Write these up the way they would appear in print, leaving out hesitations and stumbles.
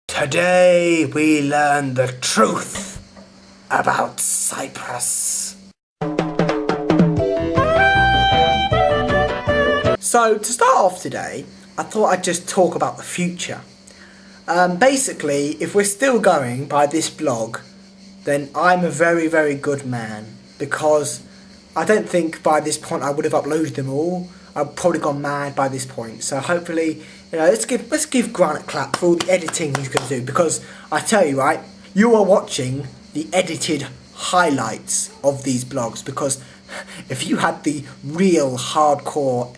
Today we learn the truth about Cyprus. So to start off today, I thought I'd just talk about the future. Basically, if we're still going by this blog, then I'm a very, very good man, because I don't think by this point I would have uploaded them all. I've probably gone mad by this point. So hopefully, let's give Grant a clap for all the editing he's going to do, because I tell you, right, you are watching the edited highlights of these blogs, because if you had the real hardcore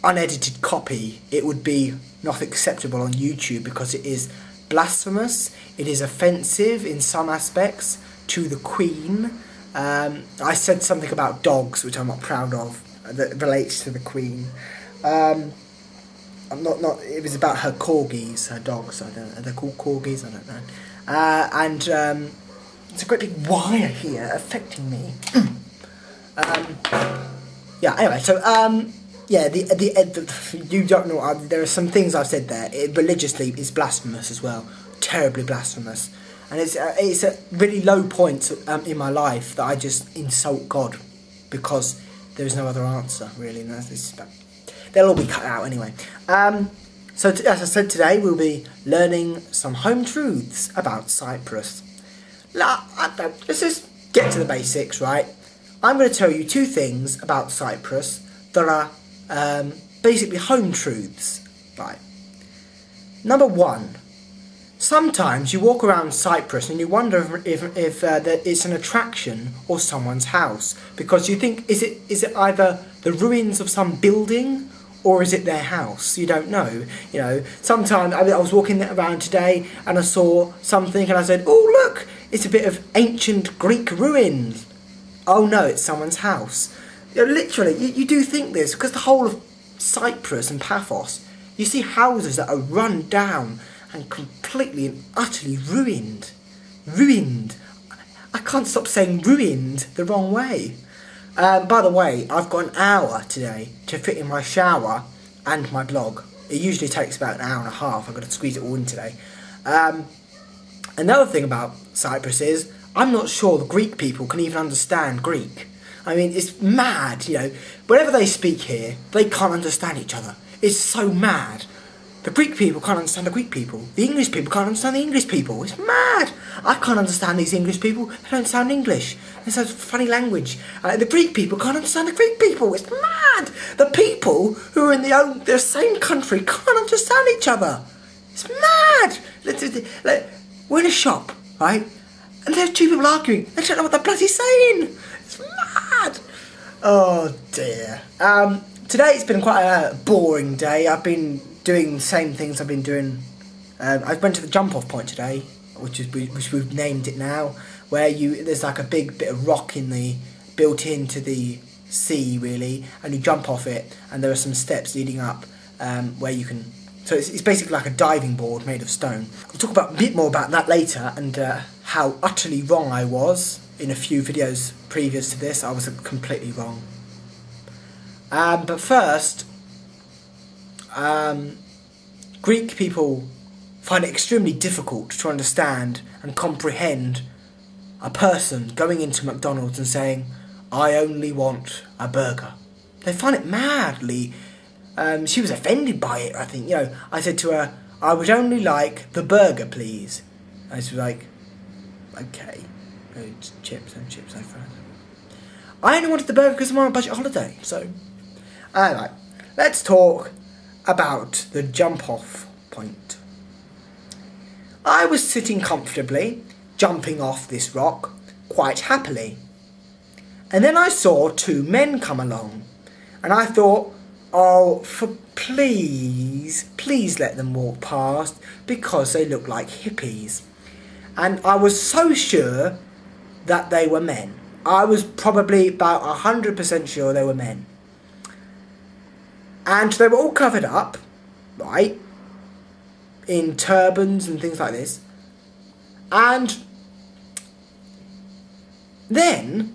unedited copy, it would be not acceptable on YouTube, because it is blasphemous, it is offensive in some aspects to the Queen. I said something about dogs which I'm not proud of that relates to the Queen. I'm not. It was about her corgis, her dogs. I don't know. Are they called corgis? I don't know. And it's a great big wire here affecting me. Yeah. Anyway, so yeah, the you don't know. There are some things I've said there. Religiously, is blasphemous as well. Terribly blasphemous. And it's a really low point in my life that I just insult God, because there is no other answer, really. They'll all be cut out anyway. So as I said, today we'll be learning some home truths about Cyprus. Let's just get to the basics, right? I'm going to tell you two things about Cyprus that are basically home truths, right? Number one. Sometimes you walk around Cyprus and you wonder if it's an attraction or someone's house, because you think, is it either the ruins of some building or is it their house? You don't know. Sometimes I was walking around today and I saw something and I said, oh look, it's a bit of ancient Greek ruins. Oh no, it's someone's house. Literally, you do think this, because the whole of Cyprus and Paphos, you see houses that are run down and completely and utterly ruined. Ruined. I can't stop saying ruined the wrong way. By the way, I've got an hour today to fit in my shower and my blog. It usually takes about an hour and a half. I've got to squeeze it all in today. Another thing about Cyprus is, I'm not sure the Greek people can even understand Greek. I mean, it's mad, Whenever they speak here, they can't understand each other. It's so mad. The Greek people can't understand the Greek people. The English people can't understand the English people. It's mad. I can't understand these English people. They don't sound English. They sound funny language. The Greek people can't understand the Greek people. It's mad. The people who are in the same country can't understand each other. It's mad. We're in a shop, right? And there's two people arguing. They don't know what they're bloody saying. It's mad. Oh dear. Today it's been quite a boring day. I've been doing the same things I've been doing. I went to the jump off point today, which we've named it now, where there's like a big bit of rock built into the sea, really, and you jump off it, and there are some steps leading up where you can. So it's basically like a diving board made of stone. I'll talk a bit more about that later, and how utterly wrong I was in a few videos previous to this. I was completely wrong. But first, Greek people find it extremely difficult to understand and comprehend a person going into McDonald's and saying, I only want a burger. They find it madly. She was offended by it, I think. I said to her, I would only like the burger, please. And she was like, okay. It's chips, no fries. I only wanted the burger because I'm on a budget holiday. So, alright, let's talk about the jump off point. I was sitting comfortably, jumping off this rock, quite happily. And then I saw two men come along, and I thought, oh, please let them walk past, because they look like hippies. And I was so sure that they were men. I was probably about 100% sure they were men. And they were all covered up, right, in turbans and things like this. And then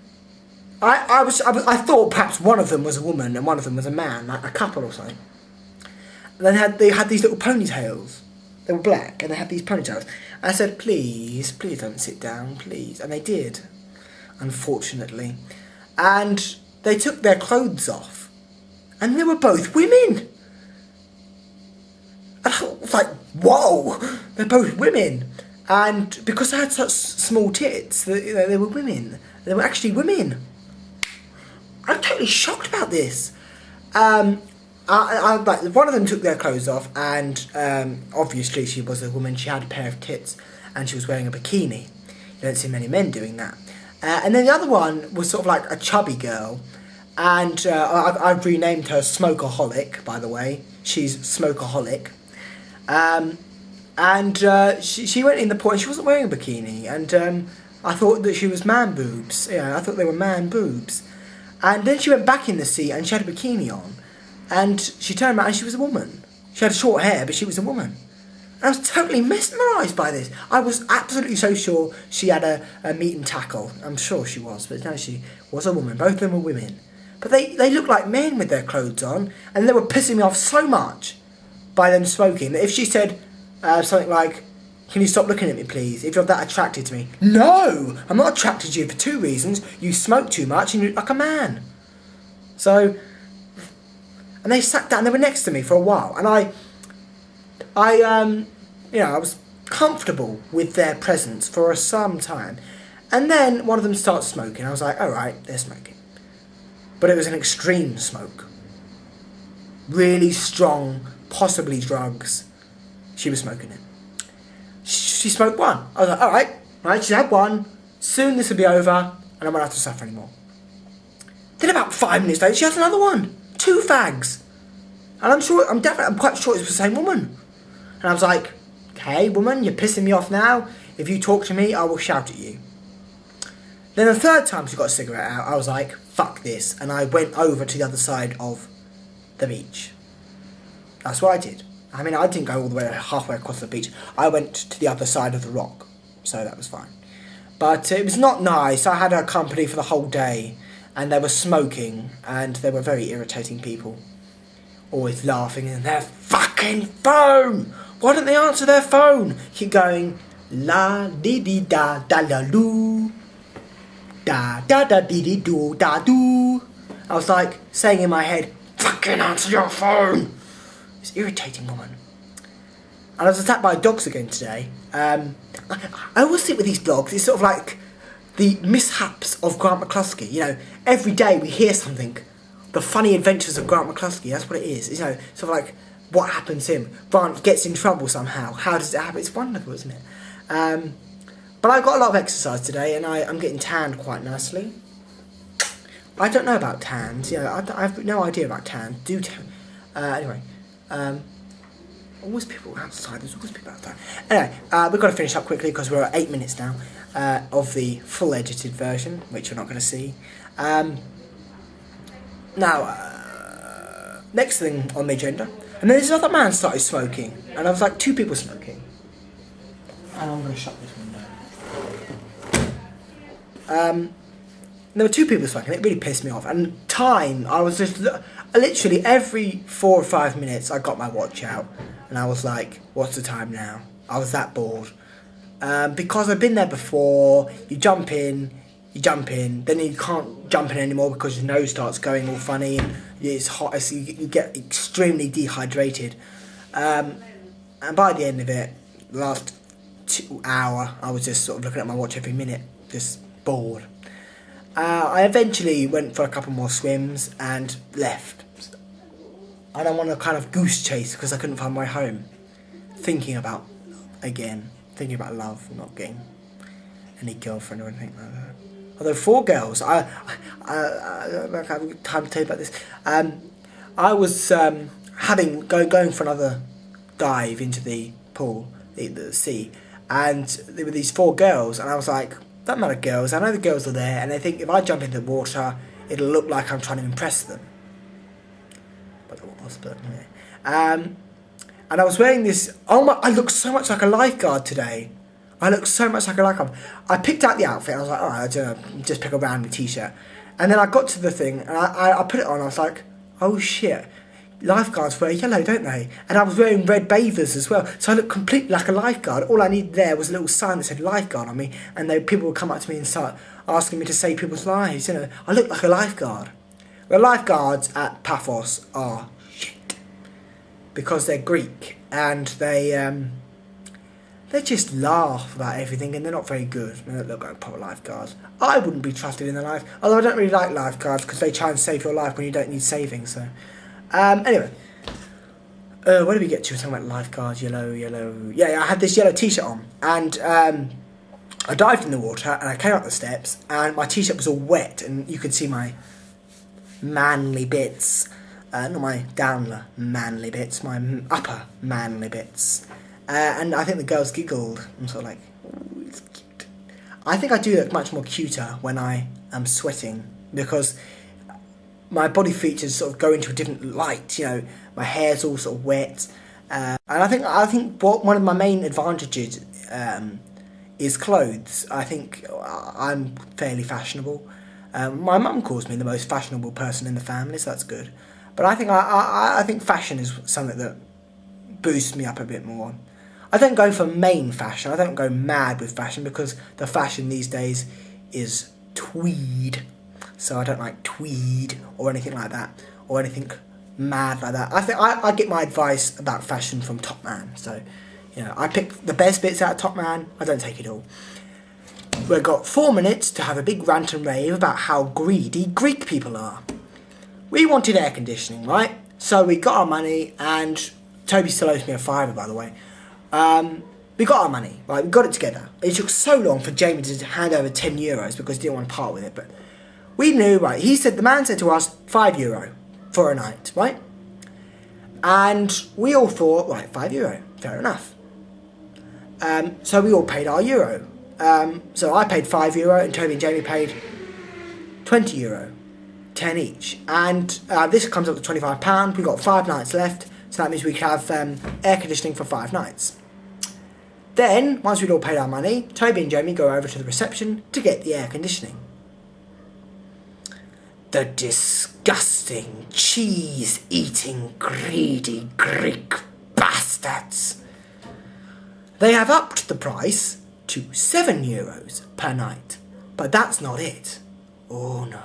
I thought perhaps one of them was a woman and one of them was a man, like a couple or something. And then they had these little ponytails. They were black and they had these ponytails. And I said, please don't sit down, please. And they did, unfortunately. And they took their clothes off. And they were both women. And I was like, whoa, they're both women. And because I had such small tits, they were women. They were actually women. I'm totally shocked about this. Like, one of them took their clothes off, and obviously she was a woman. She had a pair of tits, and she was wearing a bikini. You don't see many men doing that. And then the other one was sort of like a chubby girl, and I've renamed her Smokeaholic, by the way. She's Smokeaholic. She went in the pool, and she wasn't wearing a bikini, and I thought that she was man boobs. Yeah, I thought they were man boobs. And then she went back in the sea, and she had a bikini on. And she turned around and she was a woman. She had short hair, but she was a woman. And I was totally mesmerised by this. I was absolutely so sure she had a meat and tackle. I'm sure she was, but no, she was a woman. Both of them were women. But they looked like men with their clothes on, and they were pissing me off so much by them smoking that if she said something like, can you stop looking at me, please, if you're that attracted to me? No! I'm not attracted to you for two reasons. You smoke too much and you look like a man. So... And they sat down, they were next to me for a while, and I was comfortable with their presence for some time. And then one of them starts smoking. I was like, alright, they're smoking. But it was an extreme smoke. Really strong, possibly drugs. She was smoking it. She smoked one. I was like, alright, right, she had one. Soon this will be over, and I won't have to suffer anymore. Then about 5 minutes later, she has another one. 2 fags. And I'm quite sure it's the same woman. And I was like, okay, woman, you're pissing me off now. If you talk to me, I will shout at you. Then the third time she got a cigarette out, I was like, fuck this. And I went over to the other side of the beach. That's what I did. I mean, I didn't go all the way halfway across the beach. I went to the other side of the rock. So that was fine. But it was not nice. I had her company for the whole day. And they were smoking, and they were very irritating people. Always laughing in their fucking phone! Why don't they answer their phone? Keep going, la dee dee da da la loo, da da da dee dee doo da doo. I was like saying in my head, fucking answer your phone! It's irritating, woman. And I was attacked by dogs again today. I always think with these dogs, it's sort of like the mishaps of Grant McCluskey. You know, every day we hear something. The funny adventures of Grant McCluskey, that's what it is. You know, sort of like what happens to him. Grant gets in trouble somehow. How does it happen? It's wonderful, isn't it? But I got a lot of exercise today, and I'm getting tanned quite nicely. I don't know about tans. You know, I have no idea about tans. Anyway, always people outside. There's always people outside. Anyway, we've got to finish up quickly because we're at 8 minutes now of the full edited version, which you're not going to see. Now, next thing on the agenda, and then this other man started smoking, and I was like, 2 people smoking. And I'm going to shut this window. There were 2 people smoking. It really pissed me off. And time, I was just literally every 4 or 5 minutes, I got my watch out, and I was like, "What's the time now?" I was that bored because I've been there before. You jump in, then you can't jump in anymore because your nose starts going all funny and it's hot, so you get extremely dehydrated. And by the end of it, the last 2 hour, I was just sort of looking at my watch every minute, just bored. I eventually went for a couple more swims and left. I don't want to kind of goose chase because I couldn't find my home. Thinking about love, not getting any girlfriend or anything like that. Although 4 girls, I don't have time to tell you about this. I was going for another dive into the pool, the sea, and there were these 4 girls, and I was like, doesn't matter, girls. I know the girls are there, and they think if I jump into the water, it'll look like I'm trying to impress them. But it was, anyway. And I was wearing this. Oh my! I look so much like a lifeguard today. I picked out the outfit. I was like, all right, I don't know, just pick a random t-shirt. And then I got to the thing, and I put it on. I was like, oh shit! lifeguards wear yellow, don't they? And I was wearing red bathers as well, so I looked completely like a lifeguard. All I needed there was a little sign that said lifeguard on me, and people would come up to me and start asking me to save people's lives. You know, I looked like a lifeguard. Well, lifeguards at Paphos are shit because they're Greek and they just laugh about everything, and they're not very good. They don't look like proper lifeguards. I wouldn't be trusted in the life, although I don't really like lifeguards because they try and save your life when you don't need saving. So, anyway, where did we get to? We're talking about lifeguards, yellow. Yeah, I had this yellow t-shirt on, and I dived in the water, and I came up the steps, and my t-shirt was all wet, and you could see my manly bits, not my down manly bits, my upper manly bits. And I think the girls giggled. I'm sort of like, ooh, it's cute. I think I do look much more cuter when I am sweating because my body features sort of go into a different light. You know, my hair's all sort of wet, and I think one of my main advantages is clothes. I think I'm fairly fashionable. My mum calls me the most fashionable person in the family, so that's good. But I think fashion is something that boosts me up a bit more. I don't go for main fashion. I don't go mad with fashion because the fashion these days is tweed. So I don't like tweed or anything like that, or anything mad like that. I think I get my advice about fashion from Top Man. So, you know, I pick the best bits out of Top Man. I don't take it all. We've got 4 minutes to have a big rant and rave about how greedy Greek people are. We wanted air conditioning, right? So we got our money, and Toby still owes me a fiver, by the way. We got our money, right? We got it together. It took so long for Jamie to hand over €10 because he didn't want to part with it, but we knew, right? The man said to us, €5 for a night, right? And we all thought, right, €5, fair enough. So we all paid our euro. So I paid €5 and Toby and Jamie paid €20, 10 each. And this comes up to £25. We've got 5 nights left, so that means we can have air conditioning for 5 nights. Then, once we'd all paid our money, Toby and Jamie go over to the reception to get the air conditioning. The disgusting, cheese-eating, greedy Greek bastards. They have upped the price to €7 per night, but that's not it. Oh no.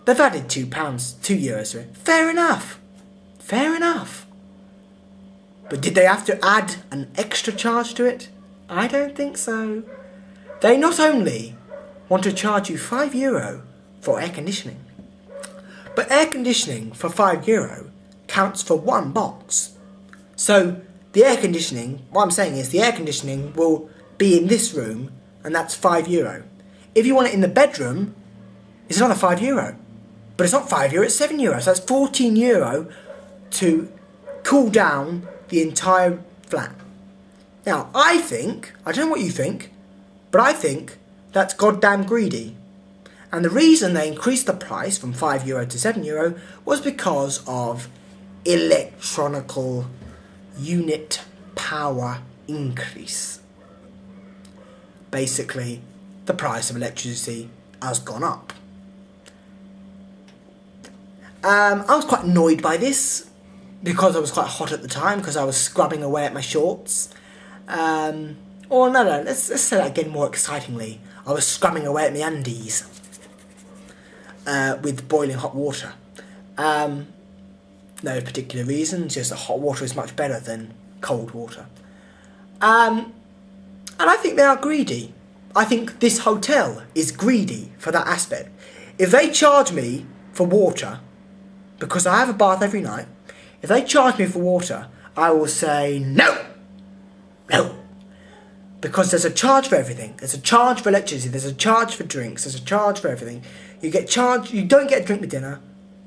They've added €2 to it. Fair enough. Fair enough. But did they have to add an extra charge to it? I don't think so. They not only want to charge you €5 for air conditioning, but air conditioning for €5 counts for 1 box. So the air conditioning, what I'm saying is the air conditioning will be in this room, and that's €5. If you want it in the bedroom, it's another €5. But it's not €5, it's €7. So that's €14 to cool down the entire flat. Now, I don't know what you think, but I think that's goddamn greedy. And the reason they increased the price from €5 to €7 was because of electronical unit power increase. Basically, the price of electricity has gone up. I was quite annoyed by this because I was quite hot at the time because I was scrubbing away at my shorts. Let's say that again more excitingly. I was scrubbing away at my undies with boiling hot water. No particular reason, just that hot water is much better than cold water. And I think they are greedy. I think this hotel is greedy for that aspect. If they charge me for water, because I have a bath every night, if they charge me for water, I will say no. No. Because there's a charge for everything. There's a charge for electricity, there's a charge for drinks, there's a charge for everything. You don't get a drink with dinner,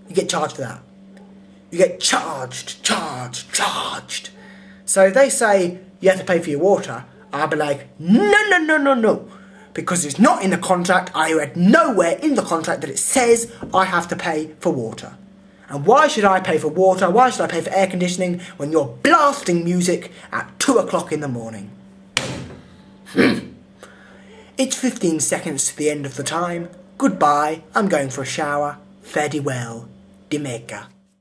you get charged for that. You get charged. So if they say you have to pay for your water, I'll be like, no. Because it's not in the contract. I read nowhere in the contract that it says I have to pay for water. And why should I pay for water? Why should I pay for air conditioning when you're blasting music at 2 o'clock in the morning? It's 15 seconds to the end of the time. Goodbye. I'm going for a shower. Fare thee well. Dimeka.